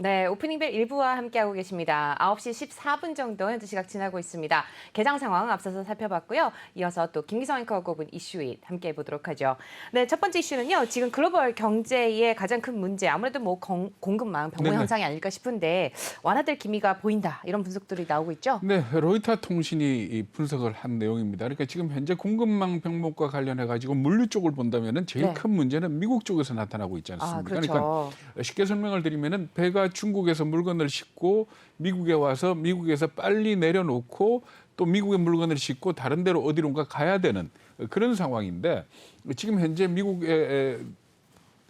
네, 오프닝벨 1부와 함께하고 계십니다. 9시 14분 정도 현재 시각 지나고 있습니다. 개장 상황 앞서서 살펴봤고요. 이어서 또 김기성 앵커가 꼽은 이슈잇 함께해 보도록 하죠. 네, 첫 번째 이슈는요. 지금 글로벌 경제의 가장 큰 문제, 아무래도 뭐 공급망 병목 네네. 현상이 아닐까 싶은데 완화될 기미가 보인다. 이런 분석들이 나오고 있죠. 네, 로이터 통신이 이 분석을 한 내용입니다. 그러니까 지금 현재 공급망 병목과 관련해 가지고 물류 쪽을 본다면은 제일 네. 큰 문제는 미국 쪽에서 나타나고 있지 않습니까? 아, 그렇죠. 그러니까 쉽게 설명을 드리면은 배가 중국에서 물건을 싣고 미국에 와서 미국에서 빨리 내려놓고 또 미국의 물건을 싣고 다른 데로 어디론가 가야 되는 그런 상황인데 지금 현재 미국의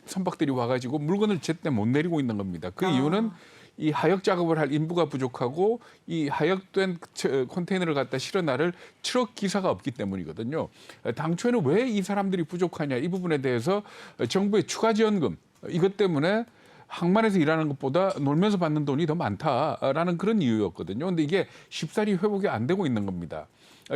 선박들이 와가지고 물건을 제때 못 내리고 있는 겁니다. 그 이유는 이 하역 작업을 할 인부가 부족하고 이 하역된 컨테이너를 갖다 실어 나를 트럭 기사가 없기 때문이거든요. 당초에는 왜 이 사람들이 부족하냐 이 부분에 대해서 정부의 추가 지원금 이것 때문에 항만에서 일하는 것보다 놀면서 받는 돈이 더 많다라는 그런 이유였거든요. 근데 이게 쉽사리 회복이 안 되고 있는 겁니다.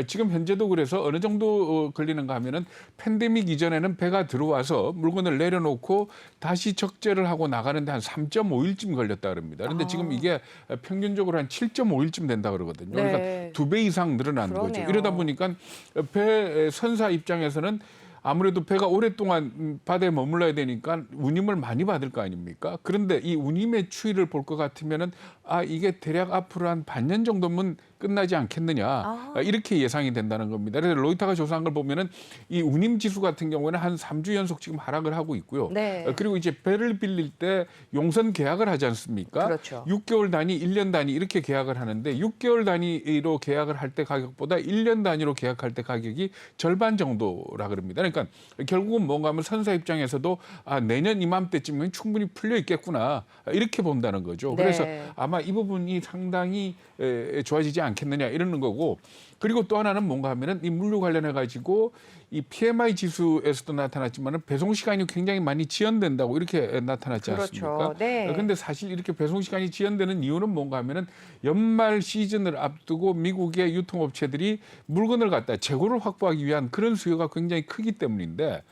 지금 현재도 그래서 어느 정도 걸리는가 하면은 팬데믹 이전에는 배가 들어와서 물건을 내려놓고 다시 적재를 하고 나가는데 한 3.5일쯤 걸렸다 그럽니다. 그런데 지금 이게 평균적으로 한 7.5일쯤 된다 그러거든요. 네. 그러니까 2배 이상 늘어난 거죠. 그러네요. 이러다 보니까 배 선사 입장에서는 아무래도 배가 오랫동안 바다에 머물러야 되니까 운임을 많이 받을 거 아닙니까? 그런데 이 운임의 추이를 볼 것 같으면은 이게 대략 앞으로 한 반년 정도면 끝나지 않겠느냐 이렇게 예상이 된다는 겁니다. 그래서 로이터가 조사한 걸 보면은 이 운임 지수 같은 경우에는 한 3주 연속 지금 하락을 하고 있고요. 네. 그리고 이제 배를 빌릴 때 용선 계약을 하지 않습니까? 그렇죠. 6개월 단위, 1년 단위 이렇게 계약을 하는데 6개월 단위로 계약을 할 때 가격보다 1년 단위로 계약할 때 가격이 절반 정도라 그럽니다. 그러니까 결국은 뭔가 하면 선사 입장에서도 내년 이맘때쯤이면 충분히 풀려 있겠구나 이렇게 본다는 거죠. 네. 그래서 아마 이 부분이 상당히 좋아지지 않겠느냐 이러는 거고 그리고 또 하나는 뭔가 하면은 이 물류 관련해 가지고 이 PMI 지수에서도 나타났지만은 배송 시간이 굉장히 많이 지연된다고 이렇게 나타났지 그렇죠. 않습니까? 네. 근데 사실 이렇게 배송 시간이 지연되는 이유는 뭔가 하면은 연말 시즌을 앞두고 미국의 유통업체들이 물건을 갖다 재고를 확보하기 위한 그런 수요가 굉장히 크기 때문인데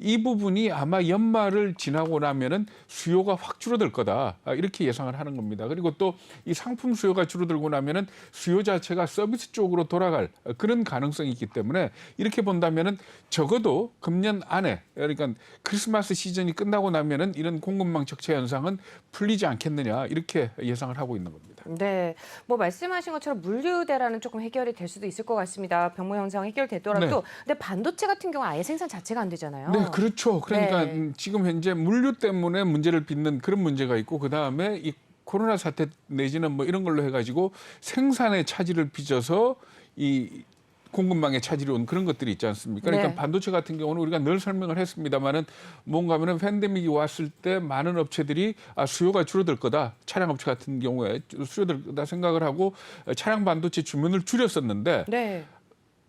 이 부분이 아마 연말을 지나고 나면은 수요가 확 줄어들 거다 이렇게 예상을 하는 겁니다. 그리고 또 이 상품 수요가 줄어들고 나면은 수요 자체가 서비스 쪽으로 돌아갈 그런 가능성이 있기 때문에 이렇게 본다면은 적어도 금년 안에 그러니까 크리스마스 시즌이 끝나고 나면은 이런 공급망 적체 현상은 풀리지 않겠느냐 이렇게 예상을 하고 있는 겁니다. 네, 뭐 말씀하신 것처럼 물류대란은 조금 해결이 될 수도 있을 것 같습니다. 병목 현상 해결되더라도, 네. 근데 반도체 같은 경우 아예 생산 자체가 안 되잖아요. 네, 그렇죠. 그러니까 네. 지금 현재 물류 때문에 문제를 빚는 그런 문제가 있고 그다음에 이 코로나 사태 내지는 뭐 이런 걸로 해가지고 생산에 차질을 빚어서 이 공급망에 차질이 온 그런 것들이 있지 않습니까? 그러니까 네. 반도체 같은 경우는 우리가 늘 설명을 했습니다만은 뭔가 하면은 팬데믹이 왔을 때 많은 업체들이 수요가 줄어들 거다. 차량 업체 같은 경우에 줄어들 거다 생각을 하고 차량 반도체 주문을 줄였었는데 네.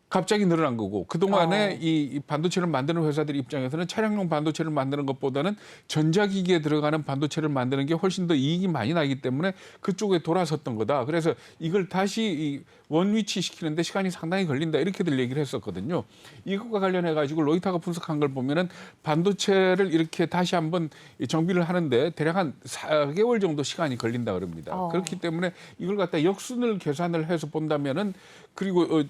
갑자기 늘어난 거고 그동안에 이 반도체를 만드는 회사들 입장에서는 차량용 반도체를 만드는 것보다는 전자기기에 들어가는 반도체를 만드는 게 훨씬 더 이익이 많이 나기 때문에 그쪽에 돌아섰던 거다. 그래서 이걸 다시 이 원위치시키는데 시간이 상당히 걸린다. 이렇게들 얘기를 했었거든요. 이것과 관련해 가지고 로이터가 분석한 걸 보면은 반도체를 이렇게 다시 한번 정비를 하는데 대략 한 4개월 정도 시간이 걸린다 그럽니다. 그렇기 때문에 이걸 갖다 역순을 계산을 해서 본다면은 그리고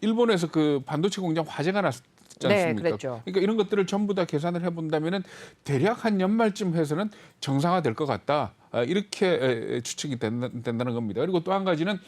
일본에서 그 반도체 공장 화재가 났지 네, 않습니까? 그랬죠. 그러니까 이런 것들을 전부 다 계산을 해본다면은 대략 한 연말쯤 해서는 정상화될 것 같다. 이렇게 추측이 된다는 겁니다. 그리고 또 한 가지는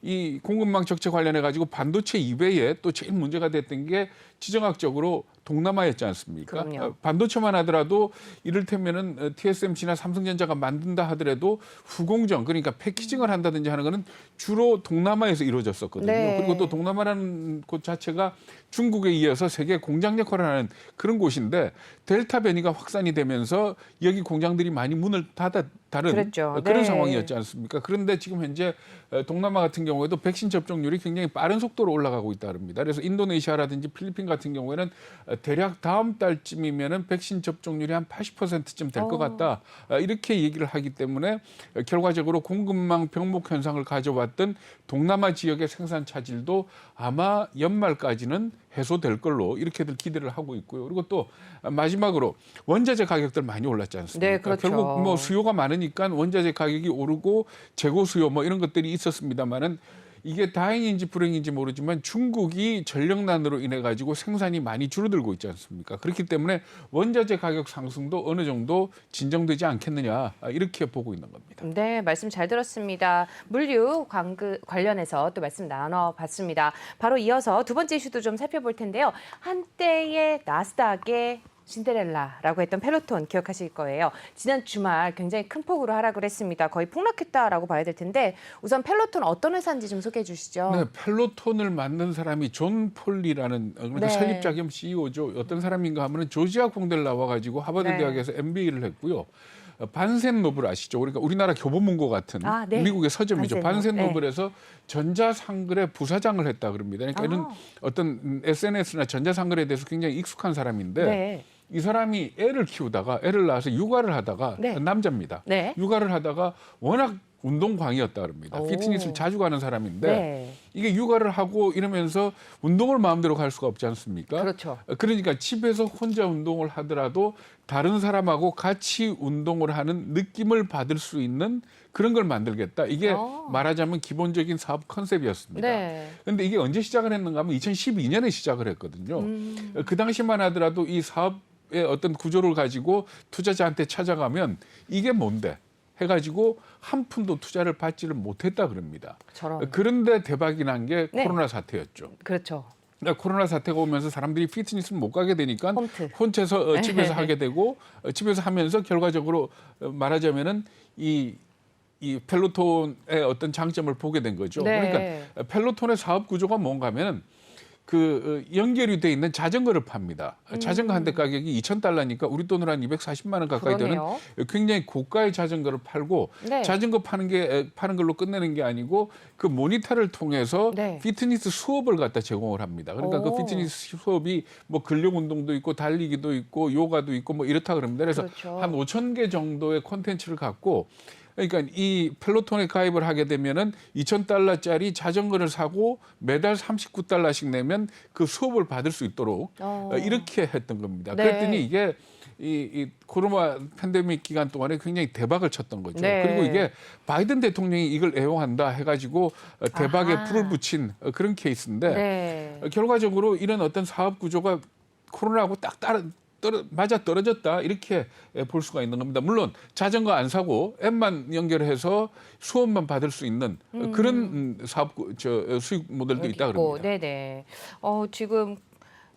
이 공급망 적체 관련해 가지고 반도체 이외에 또 제일 문제가 됐던 게 지정학적으로 동남아였지 않습니까? 그럼요. 반도체만 하더라도 이를테면은 TSMC나 삼성전자가 만든다 하더라도 후공정 그러니까 패키징을 한다든지 하는 거는 주로 동남아에서 이루어졌었거든요. 네. 그리고 또 동남아라는 곳 자체가 중국에 이어서 세계 공장 역할을 하는 그런 곳인데 델타 변이가 확산이 되면서 여기 공장들이 많이 문을 닫은 그랬죠. 그런 네. 상황이었지 않습니까? 그런데 지금 현재 동남아 같은 경우에도 백신 접종률이 굉장히 빠른 속도로 올라가고 있다 합니다. 그래서 인도네시아라든지 필리핀 같은 경우에는 대략 다음 달쯤이면은 백신 접종률이 한 80%쯤 될 것 같다. 이렇게 얘기를 하기 때문에 결과적으로 공급망 병목 현상을 가져왔던 동남아 지역의 생산 차질도 아마 연말까지는 해소될 걸로 이렇게들 기대를 하고 있고요. 그리고 또 마지막으로 원자재 가격들 많이 올랐지 않습니까? 네, 그렇죠. 결국 뭐 수요가 많으니까 원자재 가격이 오르고 재고 수요 뭐 이런 것들이 있었습니다만은 이게 다행인지 불행인지 모르지만 중국이 전력난으로 인해 가지고 생산이 많이 줄어들고 있지 않습니까? 그렇기 때문에 원자재 가격 상승도 어느 정도 진정되지 않겠느냐 이렇게 보고 있는 겁니다. 네, 말씀 잘 들었습니다. 물류 관련해서 또 말씀 나눠봤습니다. 바로 이어서 두 번째 이슈도 좀 살펴볼 텐데요. 한때의 나스닥의 신데렐라라고 했던 펠로톤 기억하실 거예요. 지난 주말 굉장히 큰 폭으로 하락을 했습니다. 거의 폭락했다라고 봐야 될 텐데 우선 펠로톤 어떤 회사인지 좀 소개해 주시죠. 네, 펠로톤을 만든 사람이 존 폴리라는 그러니까 네. 설립자 겸 CEO죠. 어떤 사람인가 하면은 조지아 공대를 나와가지고 하버드 네. 대학에서 MBA를 했고요. 반센 노블 아시죠? 그러니까 우리나라 교보문고 같은 네. 미국의 서점이죠. 반센 네. 노블에서 전자상거래 부사장을 했다 그럽니다. 그러니까 이런 어떤 SNS나 전자상거래에 대해서 굉장히 익숙한 사람인데 네. 이 사람이 애를 키우다가 애를 낳아서 육아를 하다가 네. 남자입니다. 네. 육아를 하다가 워낙 운동광이었다 그럽니다. 오. 피트니스를 자주 가는 사람인데 네. 이게 육아를 하고 이러면서 운동을 마음대로 갈 수가 없지 않습니까? 그렇죠. 그러니까 집에서 혼자 운동을 하더라도 다른 사람하고 같이 운동을 하는 느낌을 받을 수 있는 그런 걸 만들겠다. 이게 말하자면 기본적인 사업 컨셉이었습니다. 네. 그런데 이게 언제 시작을 했는가 하면 2012년에 시작을 했거든요. 그 당시만 하더라도 이 사업의 어떤 구조를 가지고 투자자한테 찾아가면 이게 뭔데? 해가지고 한 푼도 투자를 받지를 못했다 그럽니다. 저런. 그런데 대박이 난 게 네. 코로나 사태였죠. 그렇죠. 그러니까 코로나 사태가 오면서 사람들이 피트니스를 못 가게 되니까 홈트. 혼자서 집에서 하게 되고 집에서 하면서 결과적으로 말하자면은 이 펠로톤의 어떤 장점을 보게 된 거죠. 네. 그러니까 펠로톤의 사업 구조가 뭔가 하면은 그 연결이 돼 있는 자전거를 팝니다. 자전거 한 대 가격이 $2,000니까 우리 돈으로 한 240만 원 가까이 그러네요. 되는 굉장히 고가의 자전거를 팔고 네. 자전거 파는 걸로 끝내는 게 아니고 그 모니터를 통해서 네. 피트니스 수업을 갖다 제공을 합니다. 그러니까 그 오. 피트니스 수업이 뭐 근력 운동도 있고 달리기도 있고 요가도 있고 뭐 이렇다 그럽니다. 그래서 그렇죠. 한 5,000개 정도의 콘텐츠를 갖고 그러니까 이 펠로톤에 가입을 하게 되면은 $2,000짜리 자전거를 사고 매달 $39씩 내면 그 수업을 받을 수 있도록 이렇게 했던 겁니다. 네. 그랬더니 이게 이 코로나 팬데믹 기간 동안에 굉장히 대박을 쳤던 거죠. 네. 그리고 이게 바이든 대통령이 이걸 애용한다 해가지고 대박에 아하. 불을 붙인 그런 케이스인데 네. 결과적으로 이런 어떤 사업 구조가 코로나하고 딱 맞아 떨어졌다 이렇게 볼 수가 있는 겁니다. 물론 자전거 안 사고 앱만 연결해서 수업만 받을 수 있는 그런 사업 수익 모델도 있다 그럽니다. 네네.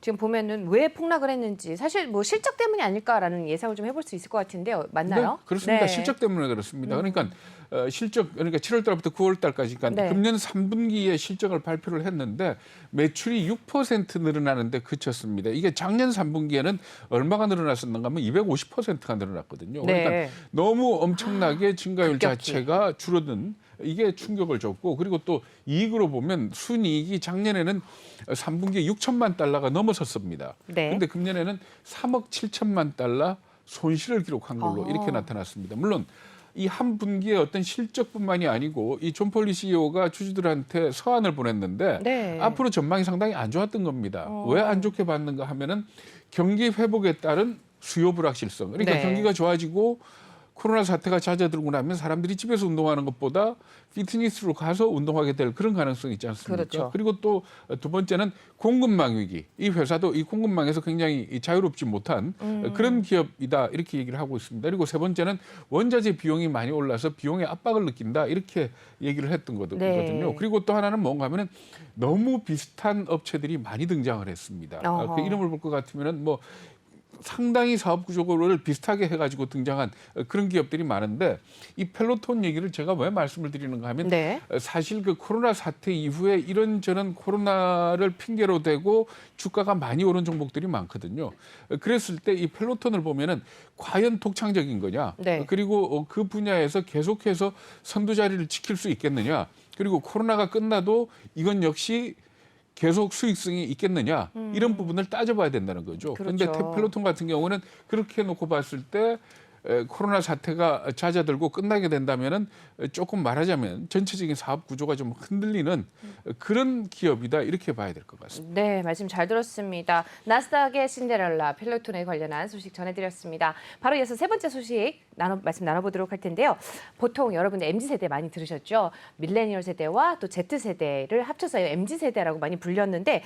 지금 보면은 왜 폭락을 했는지 사실 뭐 실적 때문이 아닐까라는 예상을 좀 해볼 수 있을 것 같은데요. 맞나요? 네, 그렇습니다. 네. 실적 때문에 그렇습니다. 그러니까 실적 그러니까 7월 달부터 9월 달까지 그러니까 네. 금년 3분기에 실적을 발표를 했는데 매출이 6% 늘어나는데 그쳤습니다. 이게 작년 3분기에는 얼마가 늘어났었는가 하면 250%가 늘어났거든요. 네. 그러니까 너무 엄청나게 증가율 급격히. 자체가 줄어든 이게 충격을 줬고 그리고 또 이익으로 보면 순이익이 작년에는 3분기에 $6천만 넘어섰습니다. 네. 그런데 금년에는 3억 7천만 달러 손실을 기록한 걸로 이렇게 나타났습니다. 물론 이 한 분기의 어떤 실적뿐만이 아니고 이 존 폴리 CEO가 주주들한테 서한을 보냈는데 네. 앞으로 전망이 상당히 안 좋았던 겁니다. 왜 안 좋게 봤는가 하면은 경기 회복에 따른 수요 불확실성. 그러니까 네. 경기가 좋아지고 코로나 사태가 잦아들고 나면 사람들이 집에서 운동하는 것보다 피트니스로 가서 운동하게 될 그런 가능성이 있지 않습니까? 그렇죠. 그리고 또 두 번째는 공급망 위기. 이 회사도 이 공급망에서 굉장히 자유롭지 못한 그런 기업이다 이렇게 얘기를 하고 있습니다. 그리고 세 번째는 원자재 비용이 많이 올라서 비용의 압박을 느낀다 이렇게 얘기를 했던 거거든요. 네. 그리고 또 하나는 뭔가 하면은 너무 비슷한 업체들이 많이 등장을 했습니다. 어허. 그 이름을 볼 것 같으면은 뭐 상당히 사업 구조를 비슷하게 해가지고 등장한 그런 기업들이 많은데 이 펠로톤 얘기를 제가 왜 말씀을 드리는가 하면 네. 사실 그 코로나 사태 이후에 이런저런 코로나를 핑계로 대고 주가가 많이 오른 종목들이 많거든요. 그랬을 때 이 펠로톤을 보면은 과연 독창적인 거냐? 네. 그리고 그 분야에서 계속해서 선두 자리를 지킬 수 있겠느냐? 그리고 코로나가 끝나도 이건 역시 계속 수익성이 있겠느냐 이런 부분을 따져봐야 된다는 거죠. 그런데 그렇죠. 펠로톤 같은 경우는 그렇게 놓고 봤을 때 코로나 사태가 잦아들고 끝나게 된다면은 조금 말하자면 전체적인 사업 구조가 좀 흔들리는 그런 기업이다 이렇게 봐야 될 것 같습니다. 네, 말씀 잘 들었습니다. 나스닥의 신데렐라 펠로톤에 관련한 소식 전해드렸습니다. 바로 이어서 세 번째 소식 말씀 나눠보도록 할 텐데요. 보통 여러분들 MZ세대 많이 들으셨죠? 밀레니얼 세대와 또 Z세대를 합쳐서 MZ세대라고 많이 불렸는데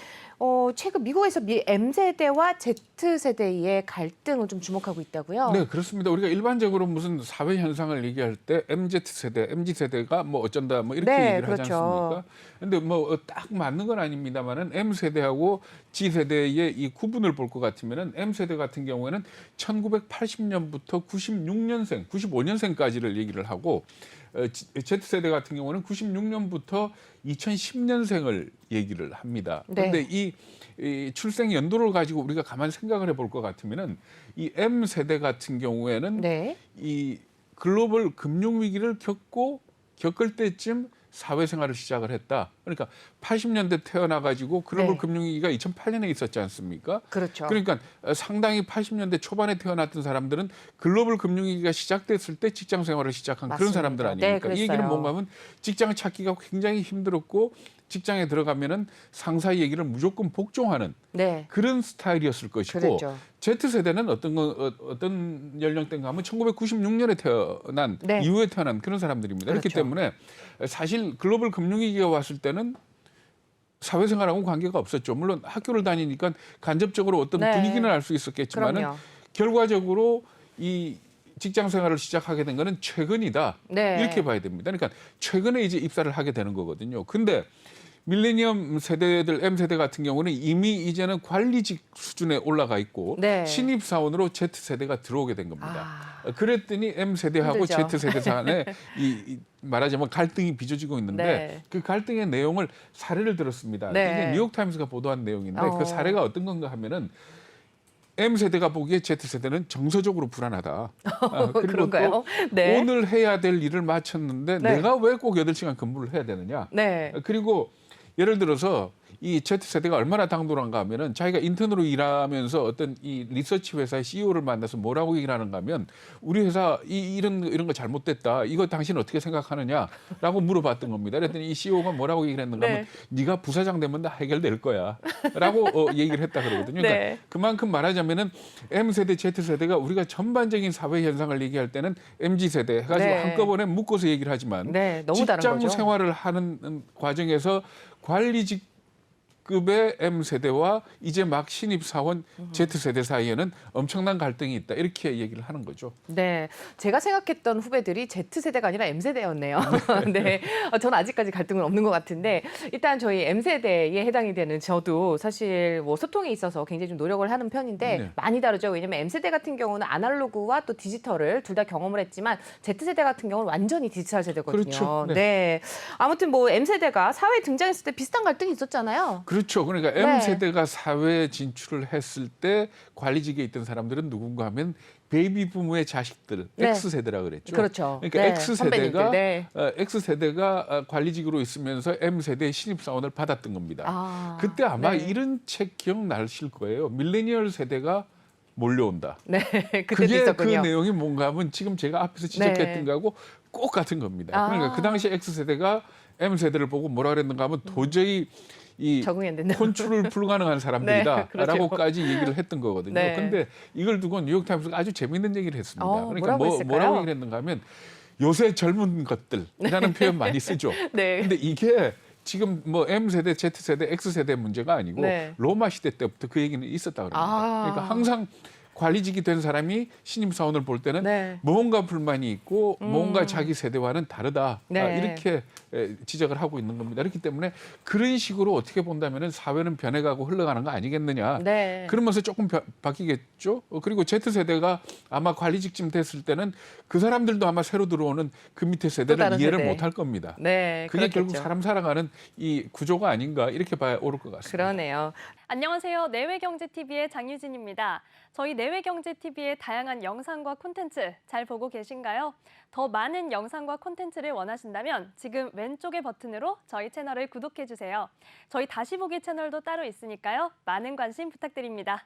최근 미국에서 M세대와 Z세대의 갈등을 좀 주목하고 있다고요? 네, 그렇습니다. 우리가 일반적으로 무슨 사회 현상을 얘기할 때 MZ세대, MZ세대가 뭐 어쩐다 뭐 이렇게 네, 얘기를 하지 그렇죠. 않습니까? 근데 뭐 딱 맞는 건 아닙니다만은 M세대하고 G세대의 이 구분을 볼 것 같으면은 M세대 같은 경우에는 1980년부터 96년생, 95년생까지를 얘기를 하고 Z세대 같은 경우는 96년부터 2010년생을 얘기를 합니다. 그런데 네. 이 출생 연도를 가지고 우리가 가만 생각을 해볼 것 같으면은 이 M세대 같은 경우에는 네. 이 글로벌 금융 위기를 겪을 때쯤 사회생활을 시작을 했다. 그러니까 80년대 태어나 가지고 글로벌 네. 금융 위기가 2008년에 있었지 않습니까? 그렇죠. 그러니까 상당히 80년대 초반에 태어났던 사람들은 글로벌 금융 위기가 시작됐을 때 직장 생활을 시작한 그런 맞습니다. 사람들 네, 아닙니까? 이 얘기는 그랬어요. 뭔가 하면 직장 찾기가 굉장히 힘들었고 직장에 들어가면은 상사의 얘기를 무조건 복종하는 네. 그런 스타일이었을 것이고 그랬죠. Z세대는 어떤 연령대인가 하면 1996년에 태어난 네. 이후에 태어난 그런 사람들입니다. 그렇기 그렇죠. 때문에 사실 글로벌 금융위기가 왔을 때는 사회생활하고 관계가 없었죠. 물론 학교를 다니니까 간접적으로 어떤 네. 분위기는 알 수 있었겠지만은 그럼요. 결과적으로 이 직장 생활을 시작하게 된 거는 최근이다. 네. 이렇게 봐야 됩니다. 그러니까 최근에 이제 입사를 하게 되는 거거든요. 근데 밀레니엄 세대들 M세대 같은 경우는 이미 이제는 관리직 수준에 올라가 있고 네. 신입사원으로 Z세대가 들어오게 된 겁니다. 아, 그랬더니 M세대하고 힘들죠. Z세대 간에 이 말하자면 갈등이 빚어지고 있는데 네. 그 갈등의 내용을 사례를 들었습니다. 네. 이게 뉴욕타임스가 보도한 내용인데 어. 그 사례가 어떤 건가 하면은 M세대가 보기에 Z세대는 정서적으로 불안하다. 그리고 그런가요? 또 네. 오늘 해야 될 일을 마쳤는데 네. 내가 왜 꼭 8시간 근무를 해야 되느냐. 네. 그리고 예를 들어서 이 Z세대가 얼마나 당돌한가 하면은 자기가 인턴으로 일하면서 어떤 이 리서치 회사의 CEO를 만나서 뭐라고 얘기를 하는가 하면 우리 회사 이런 거 잘못됐다. 이거 당신 어떻게 생각하느냐라고 물어봤던 겁니다. 그랬더니 이 CEO가 뭐라고 얘기를 했는가 하면 네가 부사장 되면 다 해결될 거야라고 얘기를 했다 그러거든요. 그러니까 네. 그만큼 말하자면은 M세대, Z세대가 우리가 전반적인 사회 현상을 얘기할 때는 MZ세대 해가지고 네. 한꺼번에 묶어서 얘기를 하지만 네, 너무 다른 직장 거죠. 생활을 하는 과정에서 관리직급의 M세대와 이제 막 신입사원 Z세대 사이에는 엄청난 갈등이 있다. 이렇게 얘기를 하는 거죠. 네, 제가 생각했던 후배들이 Z세대가 아니라 M세대였네요. 네, 저는 아직까지 갈등은 없는 것 같은데 일단 저희 M세대에 해당이 되는 저도 사실 뭐 소통에 있어서 굉장히 좀 노력을 하는 편인데 네. 많이 다르죠. 왜냐면 M세대 같은 경우는 아날로그와 또 디지털을 둘 다 경험을 했지만 Z세대 같은 경우는 완전히 디지털 세대거든요. 그렇죠. 네. 네, 아무튼 뭐 M세대가 사회에 등장했을 때 비슷한 갈등이 있었잖아요. 그렇죠. 그러니까 네. M세대가 사회에 진출을 했을 때 관리직에 있던 사람들은 누군가 하면 베이비 부모의 자식들, 네. X세대라 그랬죠. 그렇죠. 그러니까 네, X세대가 선배님들, 네. X세대가 관리직으로 있으면서 M세대의 신입사원을 받았던 겁니다. 아, 그때 아마 네. 이런 책 기억나실 거예요. 밀레니얼 세대가 몰려온다. 네, 그때도 그게 있었군요. 그 내용이 뭔가 하면 지금 제가 앞에서 지적했던 거하고 꼭 같은 겁니다. 아. 그러니까 그 당시 X세대가 M세대를 보고 뭐라 그랬는가 하면 도저히 이 적응이 안 된다. 컨트롤 불가능한 사람들이다. 그렇죠. 라고까지 얘기를 했던 거거든요. 네. 근데 이걸 두고 뉴욕타임스가 아주 재밌는 얘기를 했습니다. 그러니까 뭐라고 했을까요? 뭐라고 얘기를 했는가 하면 요새 젊은 것들이라는 표현 많이 쓰죠. 네. 근데 이게 지금 뭐 M세대, Z세대, X세대 문제가 아니고 네. 로마 시대 때부터 그 얘기는 있었다 그럽니다. 아. 그러니까 항상 관리직이 된 사람이 신입사원을 볼 때는 네. 무언가 불만이 있고 뭔가 자기 세대와는 다르다. 네. 이렇게 지적을 하고 있는 겁니다. 그렇기 때문에 그런 식으로 어떻게 본다면 사회는 변해가고 흘러가는 거 아니겠느냐. 네. 그러면서 조금 바뀌겠죠. 그리고 Z세대가 아마 관리직쯤 됐을 때는 그 사람들도 아마 새로 들어오는 그 밑에 세대를 다른 이해를 세대. 못할 겁니다. 네, 그게 그렇겠죠. 결국 사람 살아가는 이 구조가 아닌가 이렇게 봐야 옳을 것 같습니다. 그러네요. 안녕하세요. 내외경제TV의 장유진입니다. 저희 내외경제TV의 다양한 영상과 콘텐츠 잘 보고 계신가요? 더 많은 영상과 콘텐츠를 원하신다면 지금 왼쪽의 버튼으로 저희 채널을 구독해주세요. 저희 다시 보기 채널도 따로 있으니까요. 많은 관심 부탁드립니다.